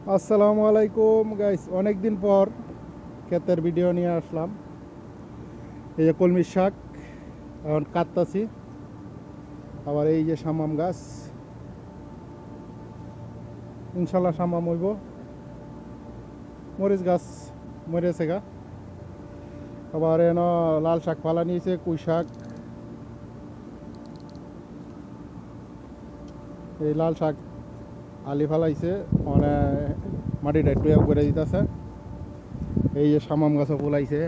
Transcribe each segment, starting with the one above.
আসসালামু আলাইকুম গাইস, অনেক দিন পর ক্ষেতের ভিডিও নিয়ে আসলাম। এই যে কলমির শাক এখন কাটতাছি। আবার এই যে শামাম গাছ, ইনশাল্লাহ শামাম হইব। মরিচ গাছ মরেছে গা। আবার এন লাল শাক পালা নিয়েছে, কুই শাক। এই লাল শাক আলি ফালাইছে, মানে মাটিটা একটু করে দিতেছে। এই যে শামাম গাছও ফুলাইছে,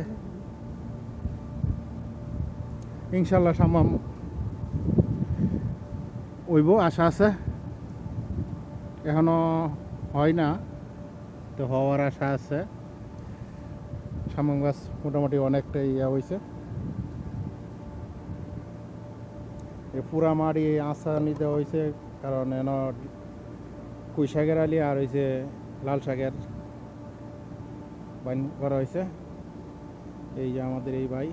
ইনশাল্লাহ শামাম হইব, আশা আছে। এখনো হয় না, তো হওয়ার আশা আছে। শামাম গাছ মোটামুটি অনেকটাই ইয়া হয়েছে। এই পুরা মাড়ি আশা নিতে হয়েছে, কারণ এন কুই শাকের আলি আর হয়েছে লাল শাকের বাইন করা হয়েছে। এই যে আমাদের এই ভাই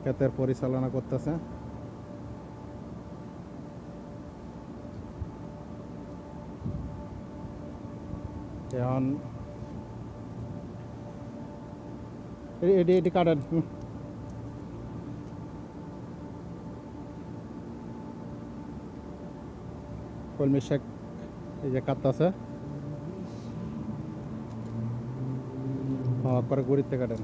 ক্ষেতের পরিচালনা করতেছে। এখন এটি এটি কাটেন। কলমি শাক এই যে কাটতেছে, করে গুড়িতে কাটেন।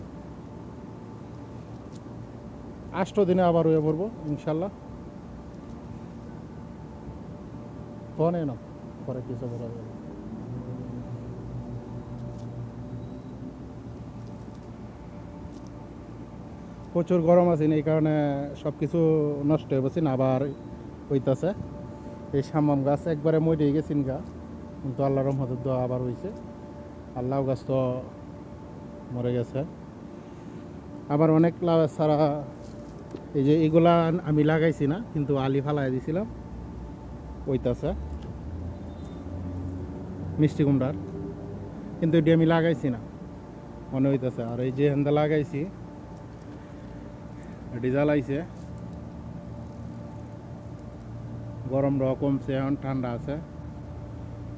8 দিনে আবার হয়ে পড়বো ইনশাল্লাহ। ফোনে না পরে কিছু বলা যাবে। প্রচুর গরম আছে, এই কারণে সব কিছু নষ্ট হয়ে গেছে না, আবার হইতাছে। এই শামাম গাছ একবারে মরে গেছিন গা, কিন্তু আল্লাহর রহমতের দোয়া আবার হয়েছে। আর লাউ গাছ তো মরে গেছে। আবার অনেক লাউ ছাড়া এই যে এগুলা আমি লাগাইছি না, কিন্তু আলি ফালাই দিছিলাম, হইতাছে মিষ্টি কুমড়ার, কিন্তু এটি আমি লাগাইছি না, মনে হইতাছে। আর এই যে হেন্দা লাগাইছি এটি জ্বালাইছে, গরম রকম কমছে, এখন ঠান্ডা আছে।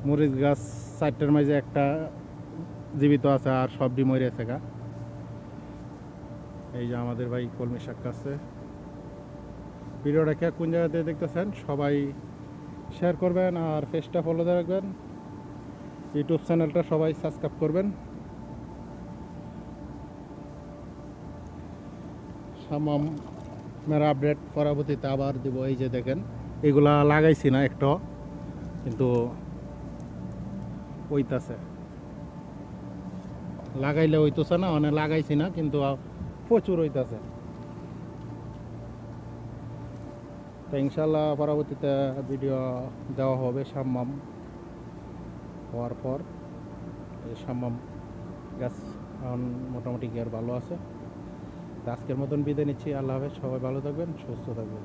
মরিচ গাছ 4টার মাঝে একটা জীবিত আছে, আর সবটি মরে আছে গা। এই যে আমাদের ভাই কলমি শাক কাটছে। ভিডিওটা কে কোন জায়গাতে দেখতেছেন সবাই শেয়ার করবেন, আর পেজটা ফলো দিয়ে রাখবেন। ইউটিউব চ্যানেলটা সবাই সাবস্ক্রাইব করবেন। শামামের আপডেট পরবর্তীতে আবার দিব। এই যে দেখেন, এগুলা লাগাইছি না একটা, কিন্তু হইতাছে। লাগাইলে হইতেছে না, অনেক লাগাইছি না, কিন্তু প্রচুর হইতাছে। তো ইনশাল্লাহ পরবর্তীতে ভিডিও দেওয়া হবে শামাম হওয়ার পর। এই শামাম গাছ এখন মোটামুটি গিয়ার ভালো আছে। তো আজকের মতন বিদায় নিচ্ছি। আল্লাহ হাফেজ, সবাই ভালো থাকবেন, সুস্থ থাকবেন।